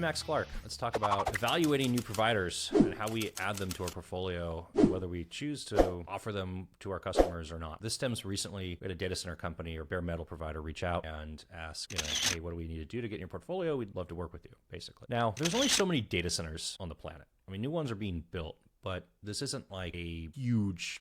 I'm Max Clark. Let's talk about evaluating new providers and how we add them to our portfolio, whether we choose to offer them to our customers or not. This stems recently, we had a data center company or bare metal provider reach out and ask, hey, what do we need to do to get in your portfolio? We'd love to work with you, basically. Now, there's only so many data centers on the planet. I mean, new ones are being built, but this isn't like a huge,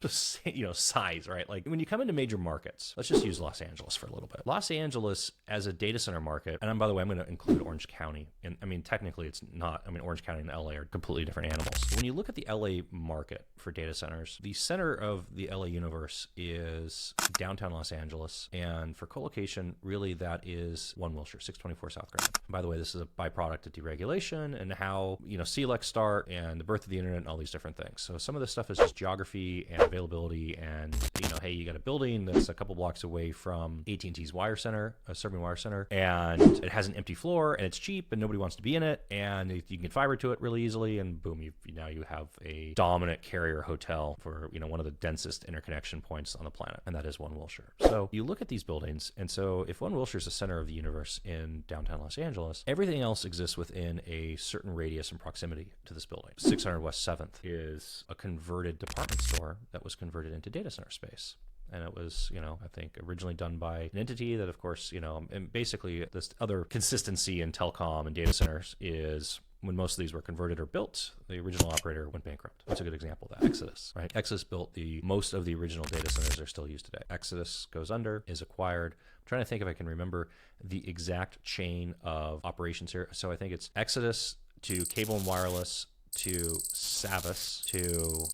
size, right? Like when you come into major markets, let's just use Los Angeles for a little bit. Los Angeles as a data center market, and by the way, I'm going to include Orange County. And I mean, technically it's not, Orange County and LA are completely different animals. But when you look at the LA market for data centers, the center of the LA universe is downtown Los Angeles. And for co-location, really that is One Wilshire, 624 South Grand. And by the way, this is a byproduct of deregulation and how, CLECs start and the birth of the internet and all these different things. So some of this stuff is just geography and availability and, hey, you got a building that's a couple blocks away from AT&T's wire center, a serving wire center, and it has an empty floor and it's cheap and nobody wants to be in it and you can get fiber to it really easily and boom, now you have a dominant carrier hotel for, one of the densest interconnection points on the planet, and that is One Wilshire. So you look at these buildings, and so if One Wilshire is the center of the universe in downtown Los Angeles, everything else exists within a certain radius and proximity to this building. 600 West 7th is a converted department store that was converted into data center space. And it was, I think originally done by an entity that, of course, and basically this other consistency in telecom and data centers is when most of these were converted or built, the original operator went bankrupt. That's a good example of that. Exodus, right? Exodus built most of the original data centers that are still used today. Exodus goes under, is acquired. I'm trying to think if I can remember the exact chain of operations here. So I think it's Exodus to Cable and Wireless to Savvis to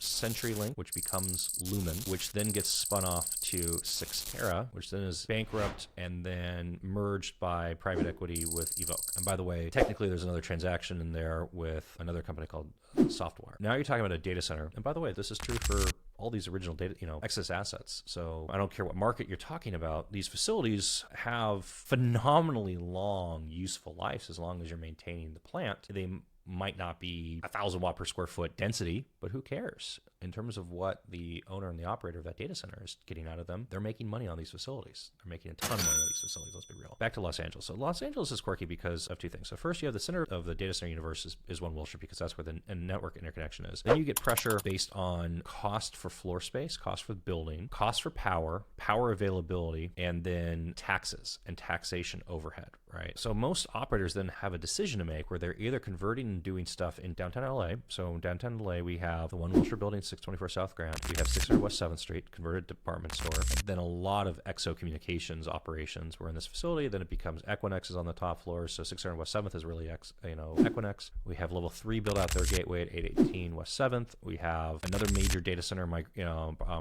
CenturyLink, which becomes Lumen, which then gets spun off to Cyxtera, which then is bankrupt and then merged by private equity with Evoke. And by the way, technically there's another transaction in there with another company called Softwire. Now you're talking about a data center. And by the way, this is true for all these original data, Exodus assets. So I don't care what market you're talking about. These facilities have phenomenally long useful lives as long as you're maintaining the plant. They might not be 1,000 watt per square foot density, but who cares? In terms of what the owner and the operator of that data center is getting out of them, they're making money on these facilities. They're making a ton of money on these facilities, let's be real. Back to Los Angeles. So Los Angeles is quirky because of two things. So first, you have the center of the data center universe is One Wilshire because that's where the network interconnection is. Then you get pressure based on cost for floor space, cost for the building, cost for power availability, and then taxes and taxation overhead, right? So most operators then have a decision to make where they're either converting and doing stuff in downtown LA. So in downtown LA, we have the One Wilshire building, 624 South Grand. We have 600 West 7th Street, converted department store. And then a lot of EXO communications operations were in this facility. Then it becomes Equinix is on the top floor. So 600 West 7th is really Equinix. We have level 3 built out their gateway at 818 West 7th. We have another major data center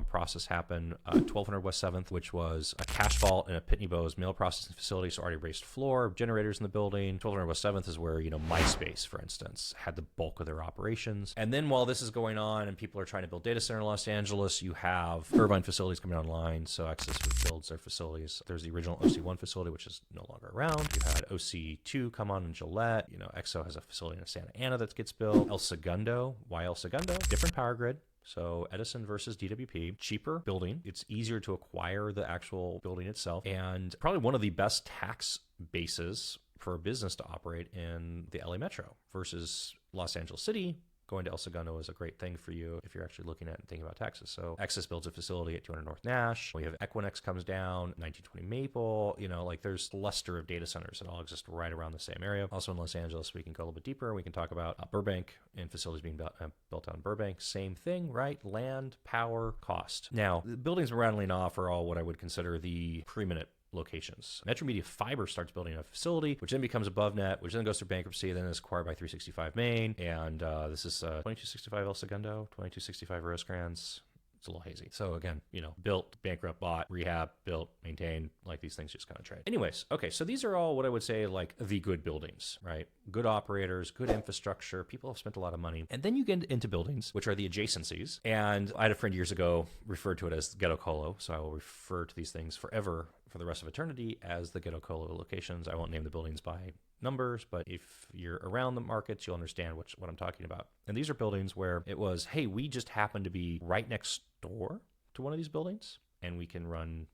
process happen, 1200 West 7th, which was a cache vault and a Pitney Bowes mail processing facility. So already raised floor, generators in the building. 1200 West 7th is where, MySpace, for instance, had the bulk of their operations. And then while this is going on and people are trying to build data center in Los Angeles, you have Irvine facilities coming online. So Exodus builds their facilities. There's the original OC1 facility, which is no longer around. You had OC2 come on in Gillette. EXO has a facility in Santa Ana that gets built. El Segundo. Why El Segundo? Different power grid. So Edison versus DWP, cheaper building. It's easier to acquire the actual building itself, and probably one of the best tax bases for a business to operate in the LA Metro versus Los Angeles City. Going to El Segundo is a great thing for you if you're actually looking at and thinking about taxes. So Exodus builds a facility at 200 North Nash. We have Equinix comes down, 1920 Maple. There's a cluster of data centers that all exist right around the same area. Also in Los Angeles, we can go a little bit deeper. We can talk about Burbank and facilities being built on Burbank. Same thing, right? Land, power, cost. Now, the buildings we're rattling off are all what I would consider the preeminent locations. Metro Media Fiber starts building a facility, which then becomes AboveNet, which then goes through bankruptcy, then is acquired by 365 Main, and this is 2265 El Segundo, 2265 Rosecrans. It's a little hazy. So again, built, bankrupt, bought, rehab, built, maintained, like these things just kind of trade. Anyways, okay, so these are all what I would say like the good buildings, right? Good operators, good infrastructure, people have spent a lot of money. And then you get into buildings, which are the adjacencies. And I had a friend years ago referred to it as ghetto colo, so I will refer to these things forever for the rest of eternity as the ghetto colo locations. I won't name the buildings by numbers, but if you're around the markets, you'll understand what I'm talking about. And these are buildings where it was, hey, we just happen to be right next door to one of these buildings, and we can run,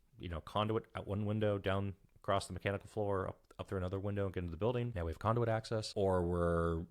conduit out one window, down across the mechanical floor, up through another window and get into the building. Now we have conduit access, or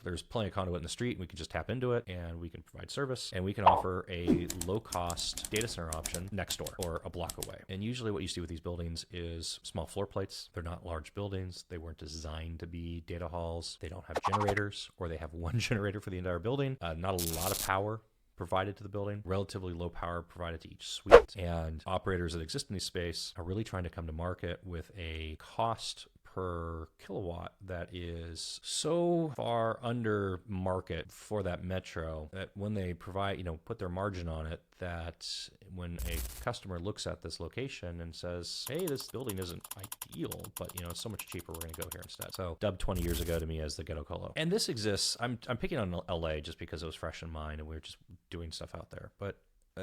there's plenty of conduit in the street and we can just tap into it and we can provide service, and we can offer a low cost data center option next door or a block away. And usually what you see with these buildings is small floor plates. They're not large buildings. They weren't designed to be data halls. They don't have generators, or they have one generator for the entire building. Not a lot of power provided to the building, relatively low power provided to each suite. And operators that exist in this space are really trying to come to market with a cost per kilowatt that is so far under market for that metro that when they provide, put their margin on it, that when a customer looks at this location and says, hey, this building isn't ideal, but it's so much cheaper, we're going to go here instead. So dubbed 20 years ago to me as the ghetto colo. And this exists, I'm picking on LA just because it was fresh in mind and we were just doing stuff out there. But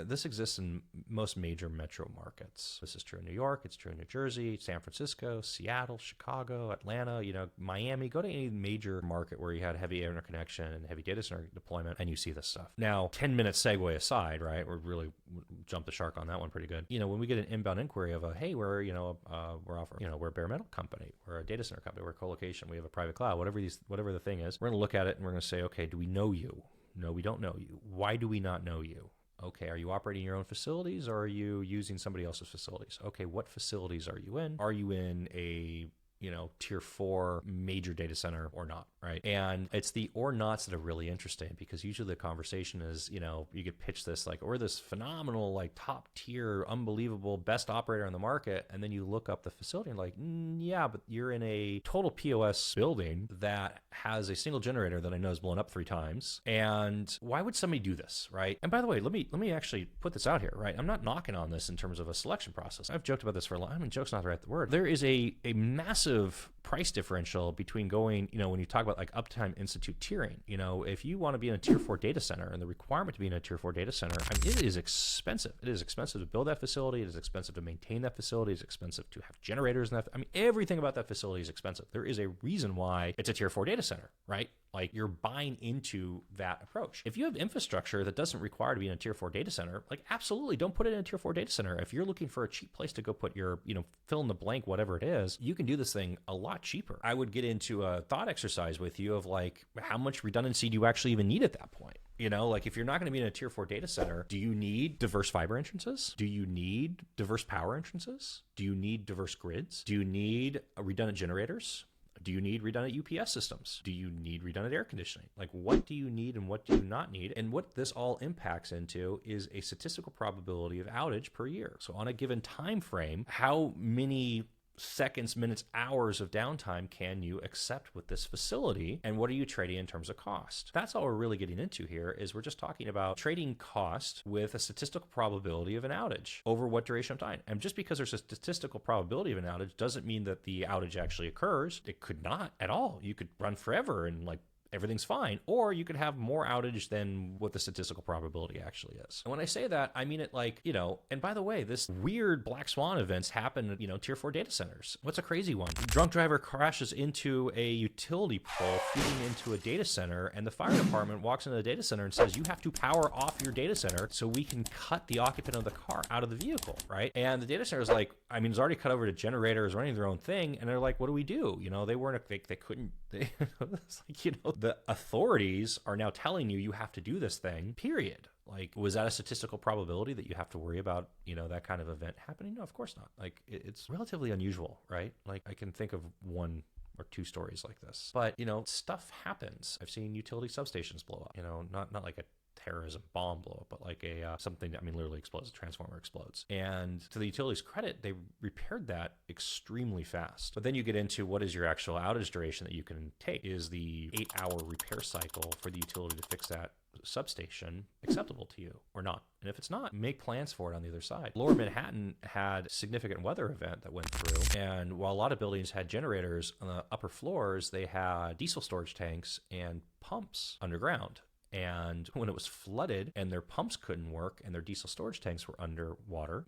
this exists in most major metro markets. This is true in New York. It's true in New Jersey, San Francisco, Seattle, Chicago, Atlanta, Miami. Go to any major market where you had heavy interconnection and heavy data center deployment, and you see this stuff. Now, 10-minute segue aside, right? We really jumped the shark on that one pretty good. When we get an inbound inquiry of hey, we're we're a bare metal company, we're a data center company, we're a co-location, we have a private cloud, whatever the thing is, we're going to look at it and we're going to say, okay, do we know you? No, we don't know you. Why do we not know you? Okay, are you operating your own facilities or are you using somebody else's facilities? Okay, what facilities are you in? Are you in a tier 4 major data center or not, right? And it's the or nots that are really interesting, because usually the conversation is, you get pitched this like, we're this phenomenal, like top tier, unbelievable, best operator on the market. And then you look up the facility and like, yeah, but you're in a total POS building that has a single generator that I know is blown up 3 times. And why would somebody do this, right? And by the way, let me actually put this out here, right? I'm not knocking on this in terms of a selection process. I've joked about this for a long time. I mean, joke's not the right word. There is a massive price differential between going, when you talk about like Uptime Institute tiering, if you want to be in a tier 4 data center and the requirement to be in a tier 4 data center, it is expensive. It is expensive to build that facility. It is expensive to maintain that facility. It's expensive to have generators in that. Everything about that facility is expensive. There is a reason why it's a tier 4 data center, right? Like, you're buying into that approach. If you have infrastructure that doesn't require to be in a tier 4 data center, like, absolutely don't put it in a tier 4 data center. If you're looking for a cheap place to go put your, fill in the blank, whatever it is, you can do this thing a lot cheaper. I would get into a thought exercise with you of like, how much redundancy do you actually even need at that point? Like if you're not going to be in a tier 4 data center, do you need diverse fiber entrances? Do you need diverse power entrances? Do you need diverse grids? Do you need redundant generators? Do you need redundant UPS systems? Do you need redundant air conditioning? Like, what do you need and what do you not need? And what this all impacts into is a statistical probability of outage per year. So on a given time frame, how many seconds, minutes, hours of downtime can you accept with this facility, and what are you trading in terms of cost? That's all we're really getting into here, is we're just talking about trading cost with a statistical probability of an outage over what duration of time. And just because there's a statistical probability of an outage doesn't mean that the outage actually occurs. It could not at all. You could run forever and like everything's fine, or you could have more outage than what the statistical probability actually is. And when I say that, I mean it like, and by the way, this weird black swan events happen at, tier 4 data centers. What's a crazy one? Drunk driver crashes into a utility pole feeding into a data center, and the fire department walks into the data center and says, you have to power off your data center so we can cut the occupant of the car out of the vehicle, right? And the data center is like, it's already cut over to generators running their own thing, and they're like, what do we do? They couldn't, it's like, the authorities are now telling you have to do this thing, period. Like, was that a statistical probability that you have to worry about, that kind of event happening? No, of course not. Like, it's relatively unusual, right? Like, I can think of one or two stories like this, but, stuff happens. I've seen utility substations blow up, not like a terrorism bomb blow up, but like a something that literally explodes. A transformer explodes, and to the utility's credit, they repaired that extremely fast. But then you get into what is your actual outage duration that you can take. Is the 8-hour repair cycle for the utility to fix that substation acceptable to you or not? And if it's not, make plans for it on the other side. Lower Manhattan had a significant weather event that went through, and while a lot of buildings had generators on the upper floors, they had diesel storage tanks and pumps underground. And when it was flooded and their pumps couldn't work and their diesel storage tanks were underwater,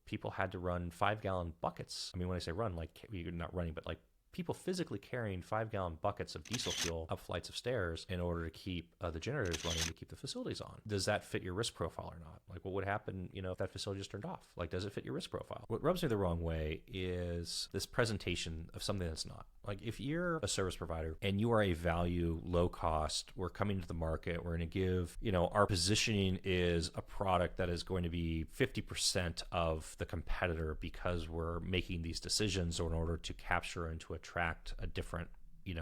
people had to run 5-gallon buckets. When I say run, like, you're not running, but like people physically carrying 5-gallon buckets of diesel fuel up flights of stairs in order to keep the generators running to keep the facilities on. Does that fit your risk profile or not? Like, what would happen, if that facility just turned off? Like, does it fit your risk profile? What rubs me the wrong way is this presentation of something that's not. Like, if you're a service provider and you are a value, low cost, we're coming to the market, we're going to give, our positioning is a product that is going to be 50% of the competitor because we're making these decisions in order to capture and to attract a different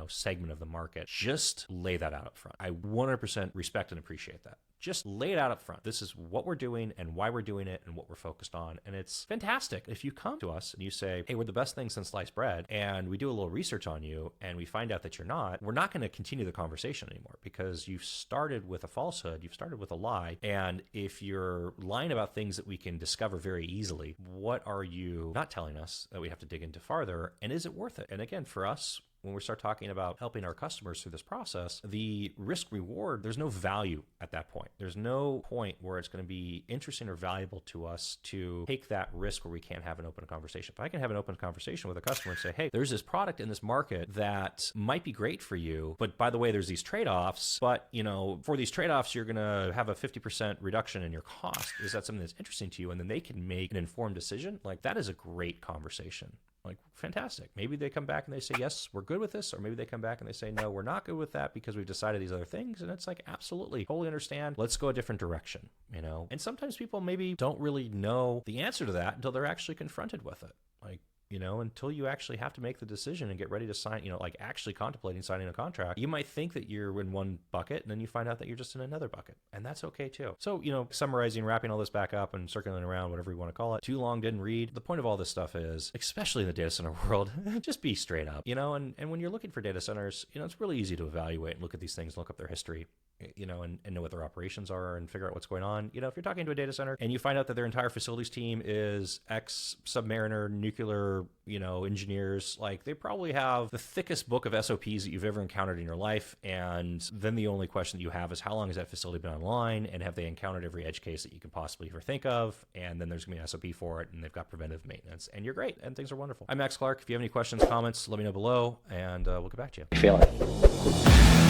segment of the market. Just lay that out up front. I 100% respect and appreciate that. Just lay it out up front. This is what we're doing and why we're doing it and what we're focused on. And it's fantastic. If you come to us and you say, hey, we're the best thing since sliced bread, and we do a little research on you and we find out that you're not, we're not going to continue the conversation anymore because you've started with a falsehood, you've started with a lie. And if you're lying about things that we can discover very easily, what are you not telling us that we have to dig into farther? And is it worth it? And again, for us, when we start talking about helping our customers through this process, the risk reward, there's no value at that point. There's no point where it's going to be interesting or valuable to us to take that risk where we can't have an open conversation. If I can have an open conversation with a customer and say, hey, there's this product in this market that might be great for you, but by the way, there's these trade-offs, but for these trade-offs, you're going to have a 50% reduction in your cost. Is that something that's interesting to you? And then they can make an informed decision. Like, that is a great conversation. Like, fantastic. Maybe they come back and they say, yes, we're good with this. Or maybe they come back and they say, no, we're not good with that because we've decided these other things. And it's like, absolutely, totally understand. Let's go a different direction, And sometimes people maybe don't really know the answer to that until they're actually confronted with it. Like, until you actually have to make the decision and get ready to sign, like actually contemplating signing a contract, you might think that you're in one bucket and then you find out that you're just in another bucket. And that's okay too. So, summarizing, wrapping all this back up and circling around, whatever you want to call it, too long didn't read. The point of all this stuff is, especially in the data center world, just be straight up, and when you're looking for data centers, it's really easy to evaluate and look at these things, look up their history, and know what their operations are and figure out what's going on. If you're talking to a data center and you find out that their entire facilities team is ex-submariner nuclear, engineers, like they probably have the thickest book of SOPs that you've ever encountered in your life. And then the only question that you have is, how long has that facility been online? And have they encountered every edge case that you can possibly ever think of? And then there's going to be an SOP for it, and they've got preventive maintenance, and you're great, and things are wonderful. I'm Max Clark. If you have any questions, comments, let me know below, and we'll get back to you. Feel it.